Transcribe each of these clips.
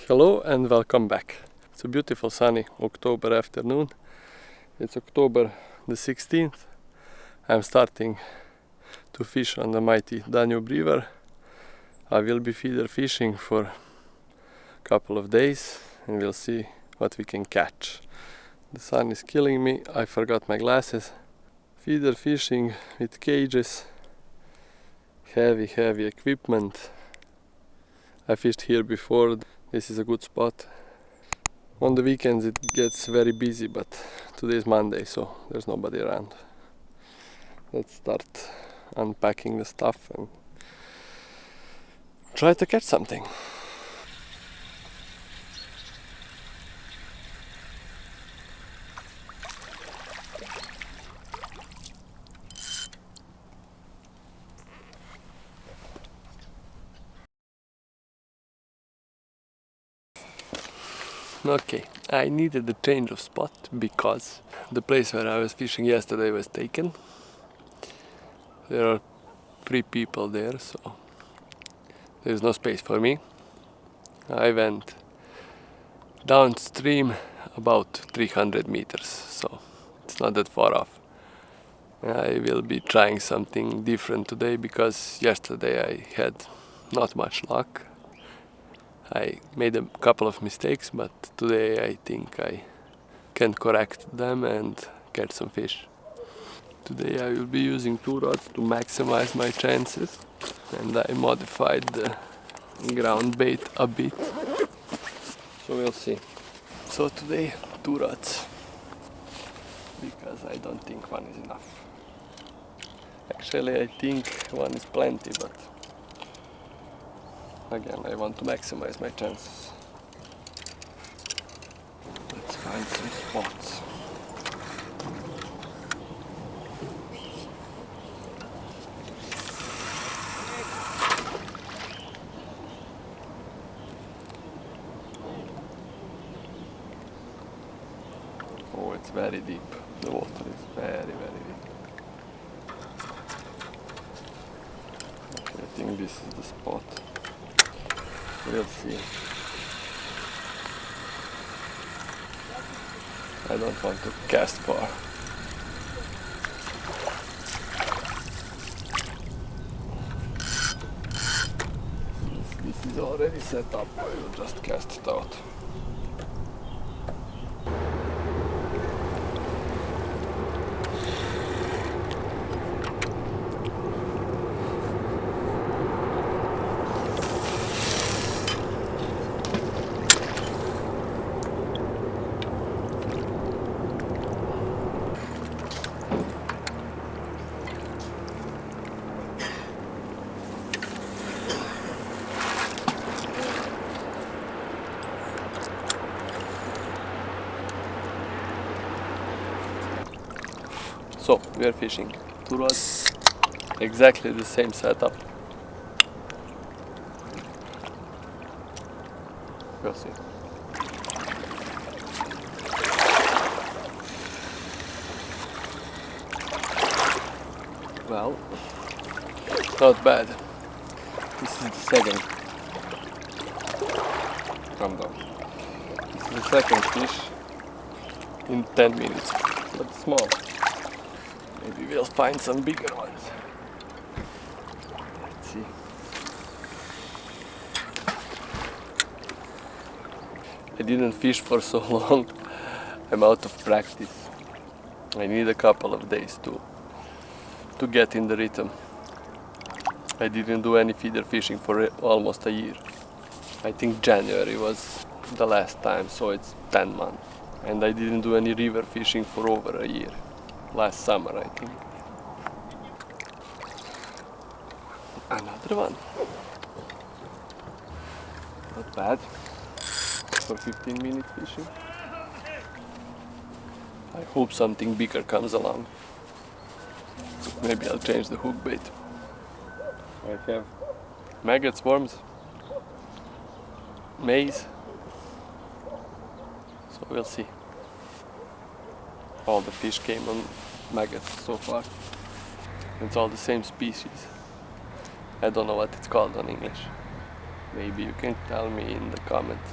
Hello and welcome back. It's a beautiful sunny October afternoon. It's October the 16th. I'm starting to fish on the mighty Danube river. I will be feeder fishing for a couple of days and we'll see what we can catch. The sun is killing me. I forgot my glasses. Feeder fishing with cages, heavy equipment. I fished here before. This is a good spot. On the weekends it gets very busy, but today is Monday, so there's nobody around. Let's start unpacking the stuff and try to catch something. Okay, I needed a change of spot because the place where I was fishing yesterday was taken. There are 3 people there, so there's no space for me. I went downstream about 300 meters, so it's not that far off. I will be trying something different today because yesterday I had not much luck. I made a couple of mistakes, but today I think I can correct them and catch some fish. Today I will be using 2 rods to maximize my chances, and I modified the ground bait a bit, so we'll see. So today 2 rods, because I don't think one is enough. Actually I think one is plenty, but again, I want to maximize my chances. Let's find some spots. Oh, it's very deep. The water is very deep. Okay, I think this is the spot. We'll see. I don't want to cast far. Since this is already set up, I will just cast it out. So, we are fishing 2 rods, exactly the same setup. We'll see. Well, not bad. This is the second. Calm down. This is the second fish in 10 minutes, but small. Maybe we'll find some bigger ones. Let's see. I didn't fish for so long. I'm out of practice. I need a couple of days to get in the rhythm. I didn't do any feeder fishing for almost a year. I think January was the last time, so it's 10 months. And I didn't do any river fishing for over a year. Last summer, I think. Another one. Not bad for 15 minutes fishing. I hope something bigger comes along. Maybe I'll change the hook bait. I have maggots, worms, maize. So we'll see. All the fish came on maggots so far. It's all the same species. I don't know what it's called on English. Maybe you can tell me in the comments.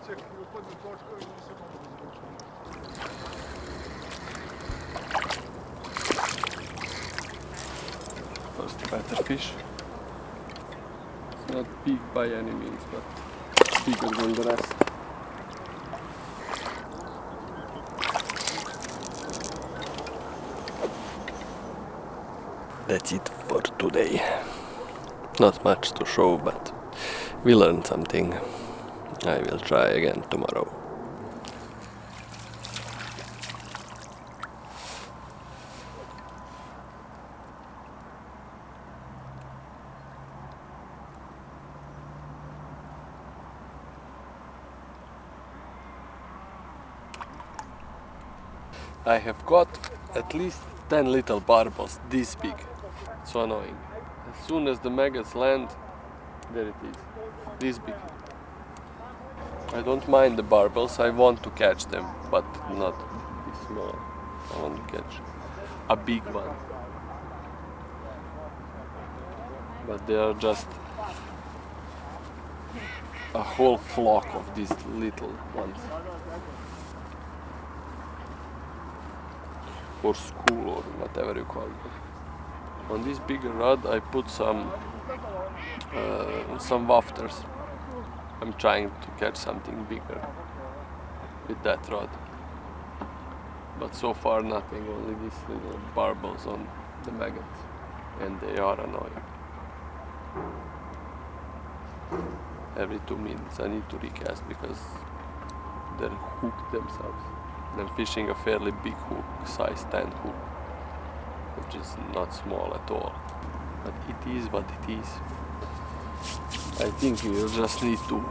First better fish. It's not big by any means, but bigger than the rest. That's it for today. Not much to show, but we learned something. I will try again tomorrow. I have got at least 10 little barbels this big. So annoying. As soon as the maggots land, there it is, this big. I don't mind the barbels, I want to catch them, but not this small. I want to catch a big one. But they are just a whole flock of these little ones. Or school or whatever you call it. On this bigger rod I put some wafters. I'm trying to catch something bigger with that rod. But so far nothing, only these little barbels on the maggots. And they are annoying. Every 2 minutes I need to recast because they're hooked themselves. I'm fishing a fairly big hook, size 10 hook, which is not small at all. But it is what it is. I think we will just need to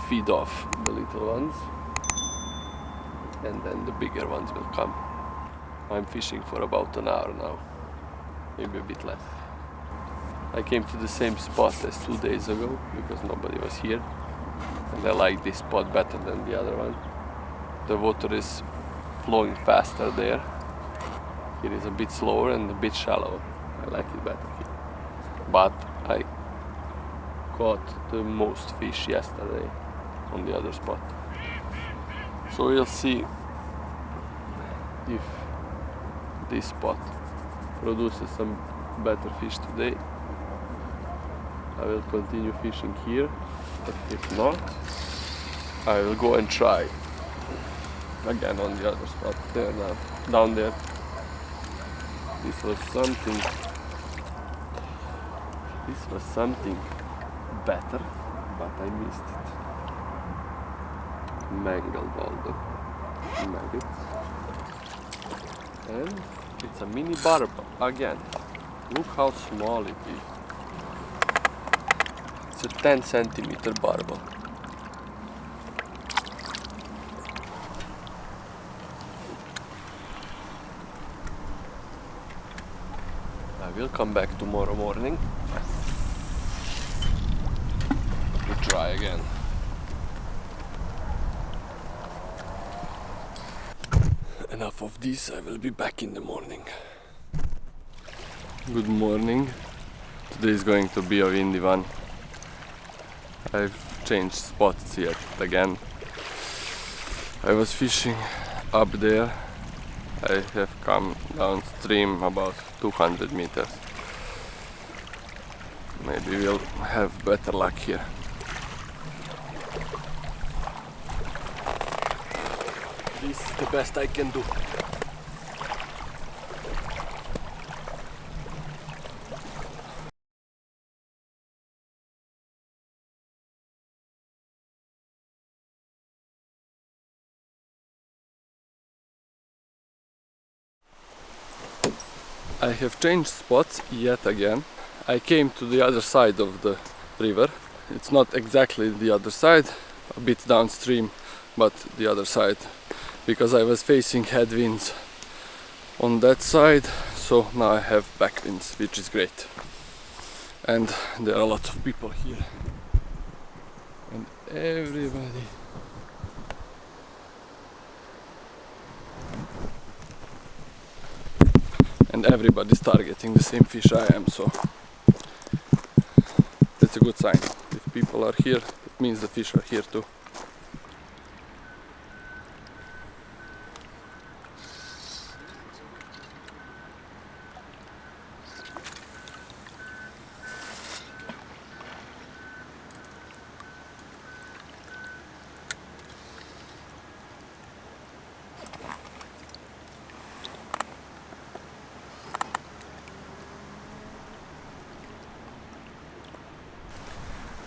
feed off the little ones and then the bigger ones will come. I'm fishing for about an hour now, maybe a bit less. I came to the same spot as 2 days ago because nobody was here and I like this spot better than the other one. The water is flowing faster there. It is a bit slower and a bit shallower. I like it better here. But I caught the most fish yesterday on the other spot. So we'll see if this spot produces some better fish today. I will continue fishing here, but if not, I will go and try again on the other spot there now, down there. This was something better, but I missed it. Mangled all the maggots. And it's a mini barbel again. Look how small it is. It's a 10 centimeter barbel. I will come back tomorrow morning to try again. Enough of this, I will be back in the morning. Good morning. Today is going to be a windy one. I've changed spots yet again. I was fishing up there. I have come downstream about 200 meters. Maybe we'll have better luck here. This is the best I can do. I have changed spots yet again. I came to the other side of the river. It's not exactly the other side, a bit downstream, but the other side, because I was facing headwinds on that side, so now I have backwinds, which is great. And there are lots of people here. And everybody everybody's targeting the same fish I am, so that's a good sign. If people are here, it means the fish are here too.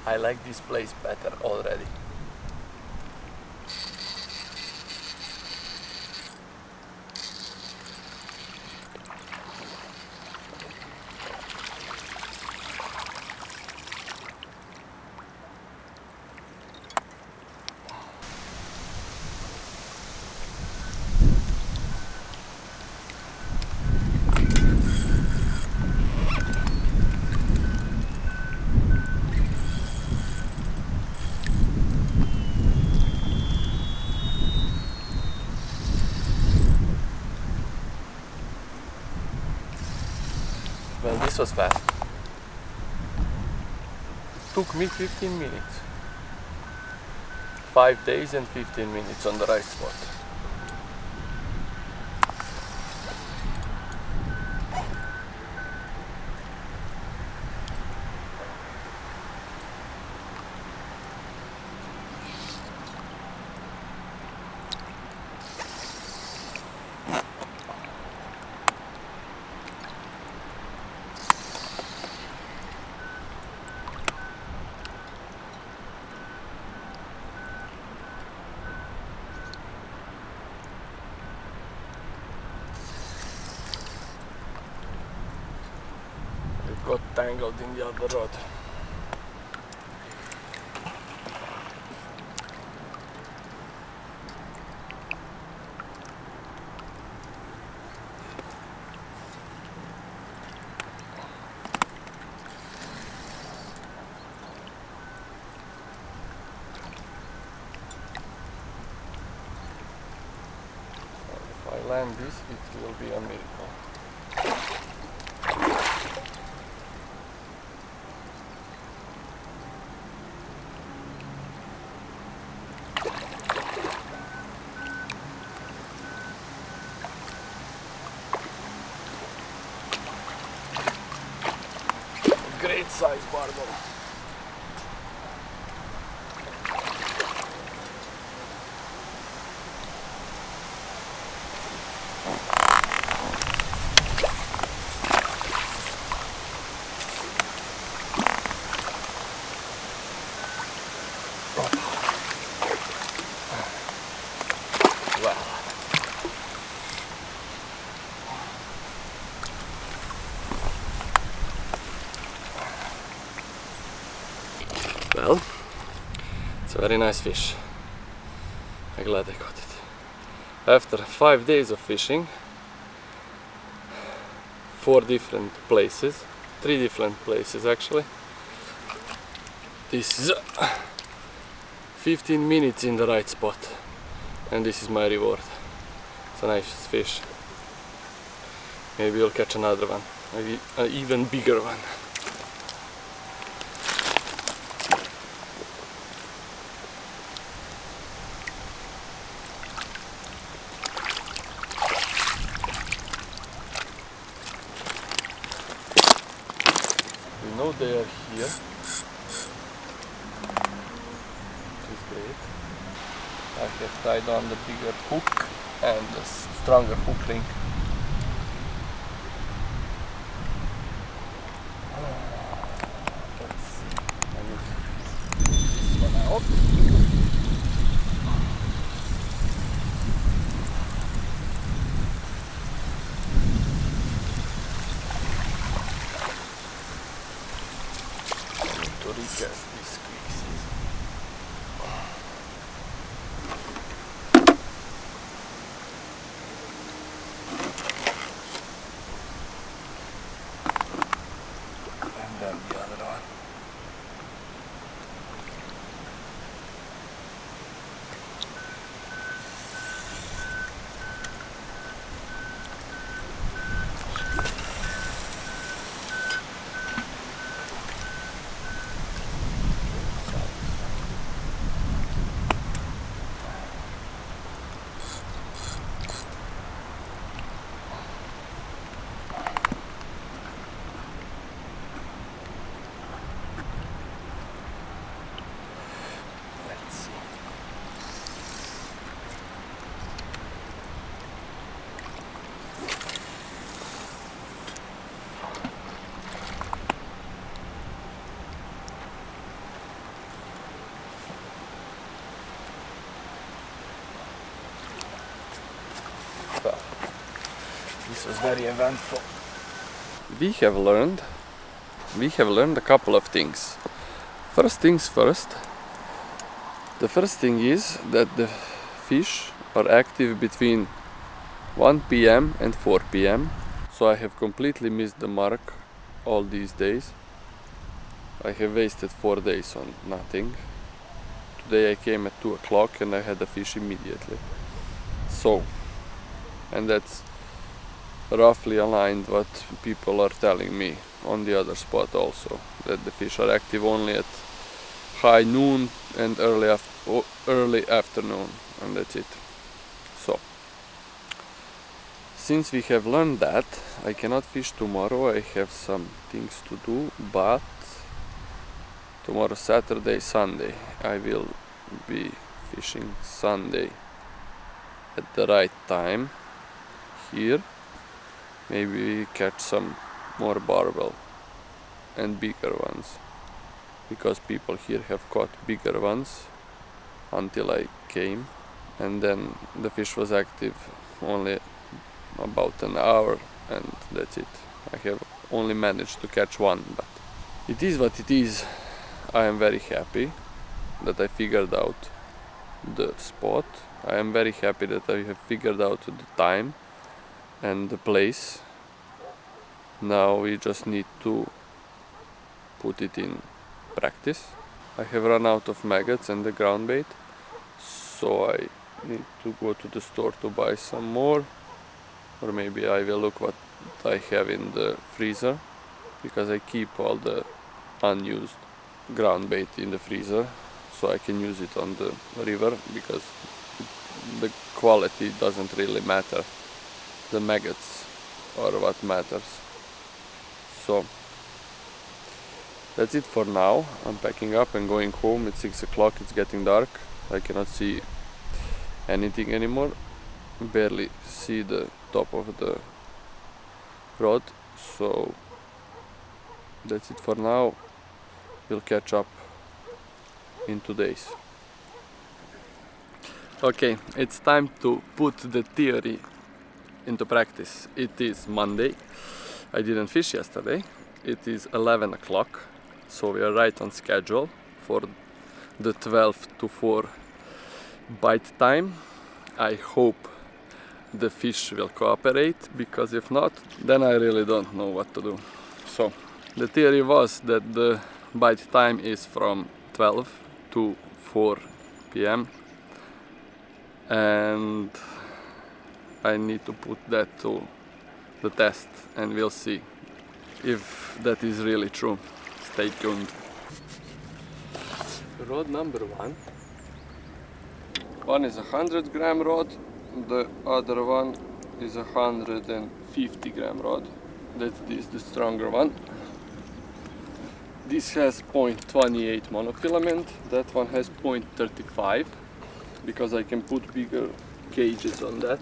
I like this place better already. Well, this was fast. Took me 15 minutes. 5 days and 15 minutes on the right spot. Got tangled in the other rod. If I land this, it will be a miracle. Great size barbel. Well, it's a very nice fish. I'm glad I got it. After 5 days of fishing, 4 different places, 3 different places actually. This is 15 minutes in the right spot, and this is my reward. It's a nice fish. Maybe we'll catch another one, maybe an even bigger one. We know they are here, which is great. I have tied on the bigger hook and the stronger hook link. Let's see, I will this one out. To recast these creases. And then the other one. This was very eventful. We have learned a couple of things. First things first. The first thing is that the fish are active between 1 p.m. and 4 p.m. So I have completely missed the mark all these days. I have wasted 4 days on nothing. Today I came at 2 o'clock and I had a fish immediately. So, and that's roughly aligned what people are telling me on the other spot also, that the fish are active only at high noon and early afternoon, and that's it. So, since we have learned that, I cannot fish tomorrow. I have some things to do, but tomorrow, Saturday, Sunday, I will be fishing Sunday at the right time here. Maybe catch some more barbel and bigger ones, because people here have caught bigger ones until I came, and then the fish was active only about an hour and that's it. I have only managed to catch one, but it is what it is. I am very happy that I figured out the spot. I am very happy that I have figured out the time and the place. Now we just need to put it in practice. I have run out of maggots and the ground bait, so I need to go to the store to buy some more, or maybe I will look what I have in the freezer, because I keep all the unused ground bait in the freezer so I can use it on the river, because the quality doesn't really matter. The maggots are what matters. So that's it for now. I'm packing up and going home. It's 6 o'clock, it's getting dark. I cannot see anything anymore. Barely see the top of the road. So that's it for now. We'll catch up in 2 days. Okay, it's time to put the theory into practice. It is Monday. I didn't fish yesterday. It is 11 o'clock, so we are right on schedule for the 12 to 4 bite time. I hope the fish will cooperate, because if not, then I really don't know what to do. So the theory was that the bite time is from 12 to 4 p.m. and I need to put that to the test, and we'll see if that is really true. Stay tuned. Rod number one is a 100-gram rod, the other one is a 150-gram rod. That is the stronger one. This has 0.28 monofilament, that one has 0.35, because I can put bigger cages on that,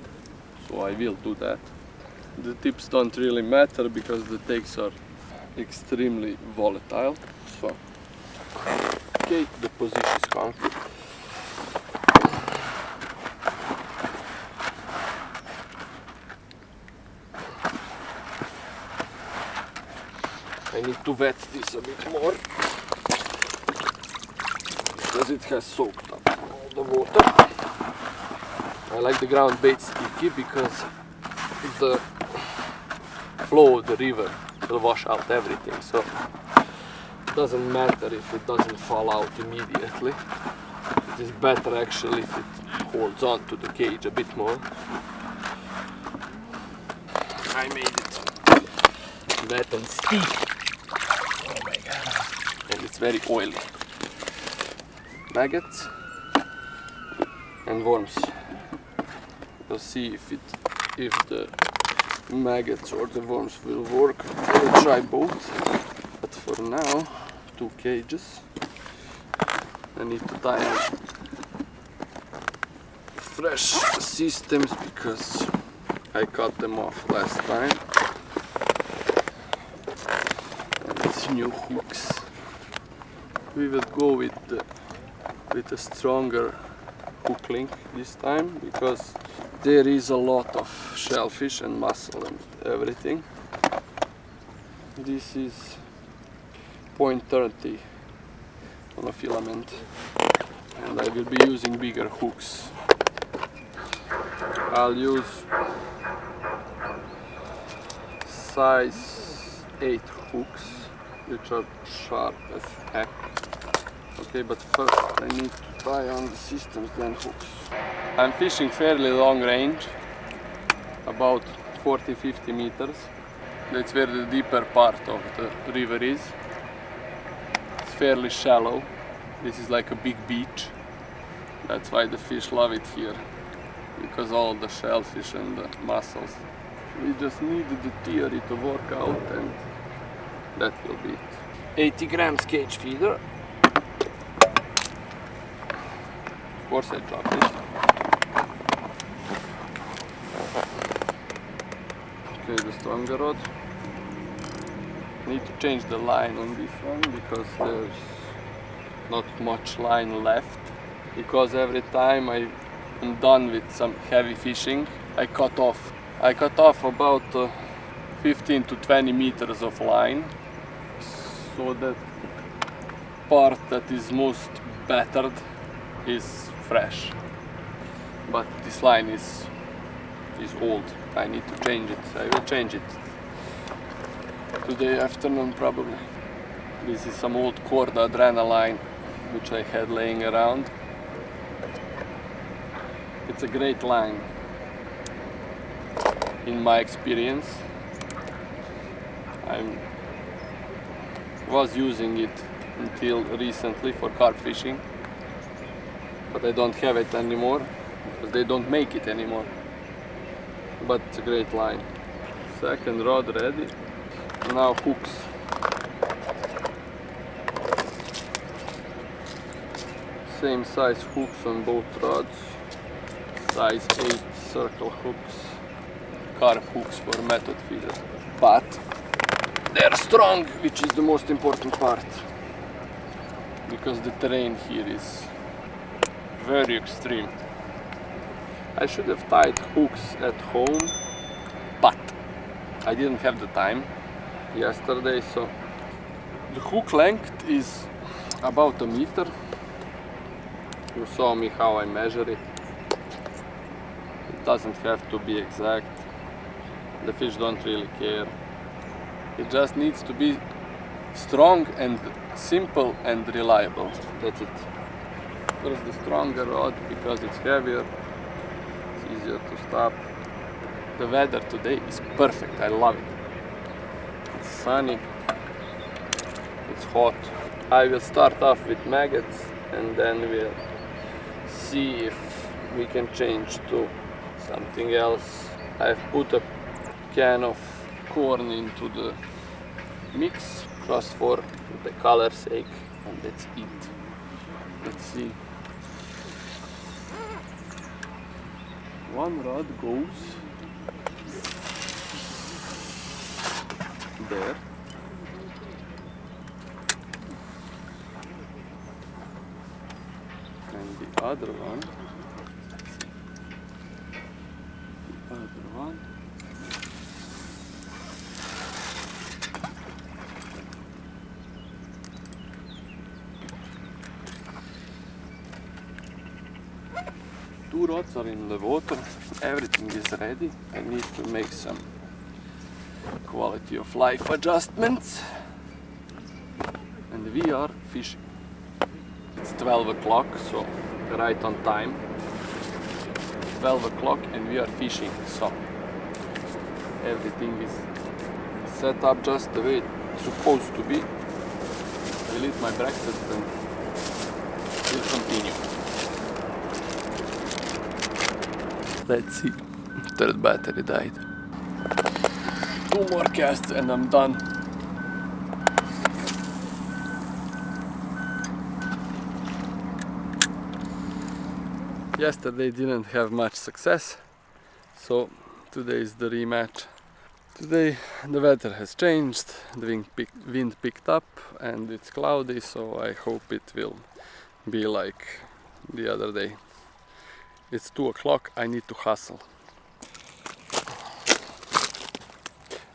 so I will do that. The tips don't really matter because the takes are extremely volatile. So, okay, the position is comfy. I need to wet this a bit more, because it has soaked up all the water. I like the ground bait sticky because the flow of the river will wash out everything, so it doesn't matter if it doesn't fall out immediately. It is better actually if it holds on to the cage a bit more. I made it wet and sticky. Oh my god. And it's very oily. Maggots and worms. We'll see if the maggots or the worms will work. I'll try both, but for now, 2 cages. I need to tie in fresh systems because I cut them off last time. And it's new hooks. We will go with a stronger hook link this time, because There is a lot of shellfish and mussel and everything. This is 0.30 on a filament, and I will be using bigger hooks. I'll use size 8 hooks, which are sharp as heck. Okay, but first I need to try on the systems, then hooks. I'm fishing fairly long range, about 40-50 meters. That's where the deeper part of the river is. It's fairly shallow. This is like a big beach. That's why the fish love it here, because all the shellfish and the mussels. We just needed the theory to work out, and that will be it. 80 grams cage feeder. Of course I dropped it. Okay, the stronger rod. Need to change the line on this one because there's not much line left. Because every time I'm done with some heavy fishing, I cut off. I cut off about 15 to 20 meters of line, so that part that is most battered is fresh. But this line is old. I need to change it. I will change it today afternoon probably. This is some old Corda adrenaline which I had laying around. It's a great line in my experience. I was using it until recently for carp fishing, but I don't have it anymore because they don't make it anymore. But it's a great line. Second rod ready. Now hooks. Same size hooks on both rods. Size 8 circle hooks. Carp hooks for method feeder. But they're strong, which is the most important part. Because the terrain here is very extreme. I should have tied hooks at home, but I didn't have the time yesterday, so the hook length is about a meter. You saw me how I measure it. It doesn't have to be exact. The fish don't really care. It just needs to be strong and simple and reliable. That's it. First the stronger rod because it's heavier. Easier to stop. The weather today is perfect. I love it. It's sunny. It's hot. I will start off with maggots and then we'll see if we can change to something else. I've put a can of corn into the mix just for the color's sake, and that's it. Let's see. One rod goes there. And the other one, two rods are in the water, everything is ready. I need to make some quality of life adjustments, and we are fishing. It's 12 o'clock, so right on time. 12 o'clock and we are fishing, so everything is set up just the way it's supposed to be. I will eat my breakfast and we'll continue. Let's see. Third battery died. 2 more casts and I'm done. Yesterday didn't have much success, so today is the rematch. Today the weather has changed, the wind picked up and it's cloudy, so I hope it will be like the other day. It's 2 o'clock, I need to hustle.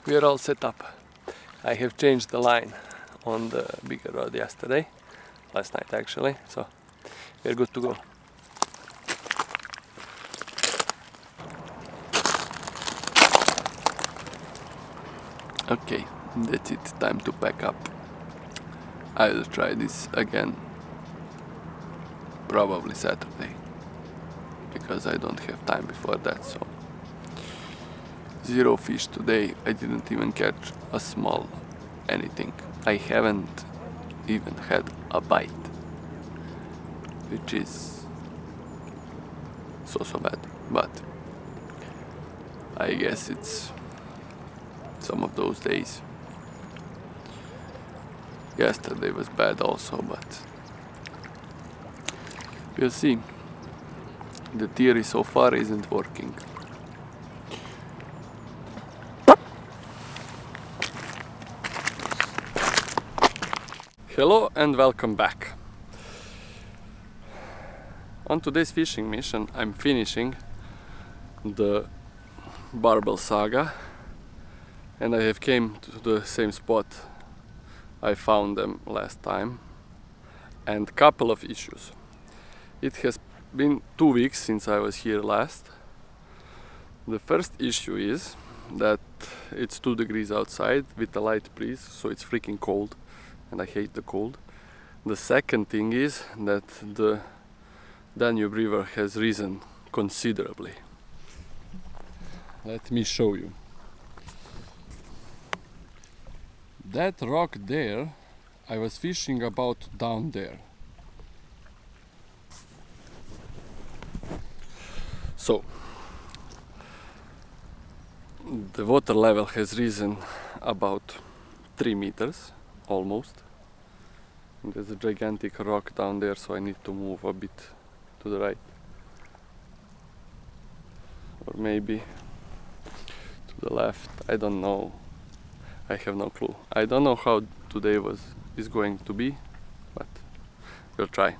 we are all set up. I have changed the line on the bigger rod last night actually, so we're good to go. Okay, that's it, time to pack up. I will try this again probably Saturday, because I don't have time before that, so 0 fish today. I didn't even catch a small anything. I haven't even had a bite, which is so bad, but I guess it's some of those days. Yesterday was bad also, but we'll see. The theory so far isn't working. Hello and welcome back. On today's fishing mission I'm finishing the Barbel saga, and I have came to the same spot I found them last time, and couple of issues. It has been 2 weeks since I was here last. The first issue is that it's 2 degrees outside with a light breeze, so it's freaking cold, and I hate the cold. The second thing is that the Danube river has risen considerably. Let me show you. That rock there, I was fishing about down there. So, the water level has risen about 3 meters, almost. And there's a gigantic rock down there, so I need to move a bit to the right. Or maybe to the left, I don't know. I have no clue. I don't know how today is going to be, but we'll try.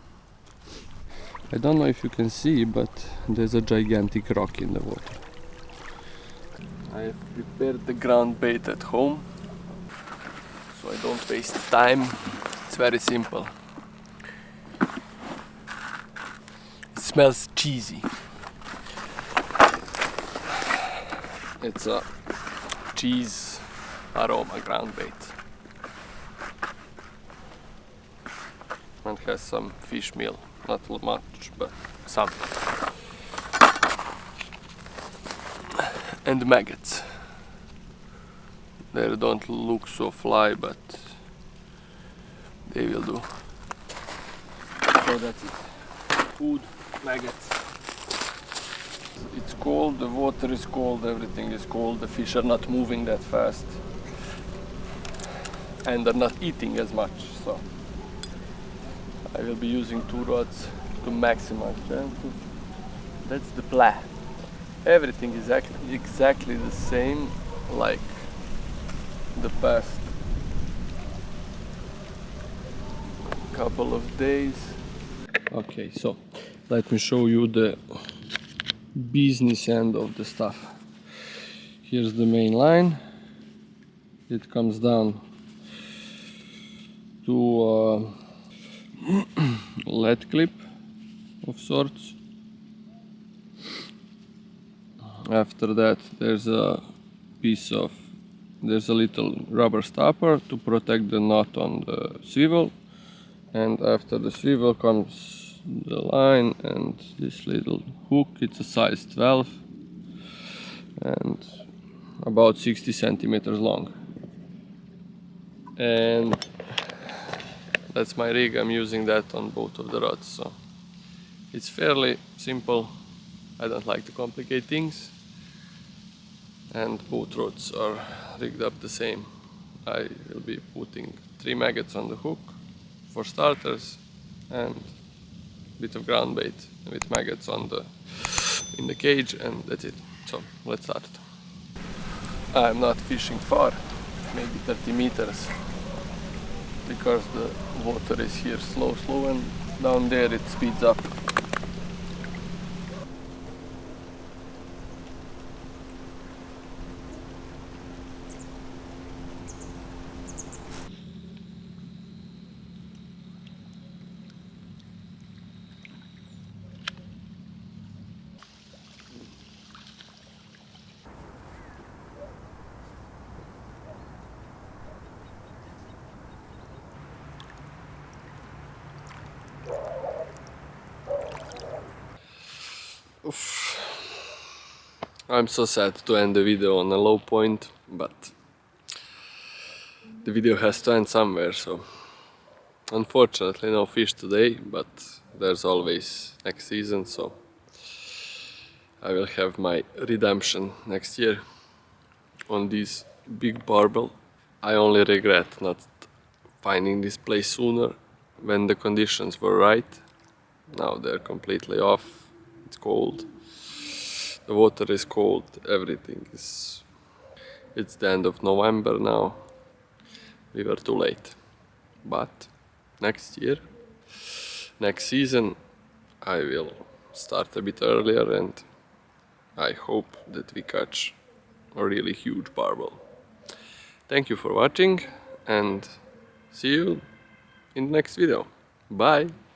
I don't know if you can see, but there's a gigantic rock in the water. I have prepared the ground bait at home, so I don't waste time. It's very simple. It smells cheesy. It's a cheese aroma ground bait, and has some fish meal, not much, but some, and maggots. They don't look so fly, but they will do. So that's it. Food, maggots. It's cold, the water is cold, everything is cold, the fish are not moving that fast and are not eating as much, so I will be using 2 rods to maximize chances. That's the plan. Everything is exactly the same like the past couple of days. Okay, so let me show you the business end of the stuff. Here's the main line. It comes down to a lead clip of sorts. After that there's a little rubber stopper to protect the knot on the swivel, and after the swivel comes the line and this little hook. It's a size 12 and about 60 centimeters long, and that's my rig. I'm using that on both of the rods, so it's fairly simple. I don't like to complicate things, and both rods are rigged up the same. I will be putting 3 maggots on the hook for starters, and a bit of ground bait with maggots in the cage, and that's it. So let's start. I'm not fishing far, maybe 30 meters, because the water is here slow, and down there it speeds up. I'm so sad to end the video on a low point, but the video has to end somewhere, so unfortunately no fish today, but there's always next season, so I will have my redemption next year on this big barbel. I only regret not finding this place sooner when the conditions were right. Now they're completely off, it's cold, the water is cold, everything is... It's the end of November now, we were too late. But next year, next season, I will start a bit earlier and I hope that we catch a really huge barbel. Thank you for watching and see you in the next video. Bye!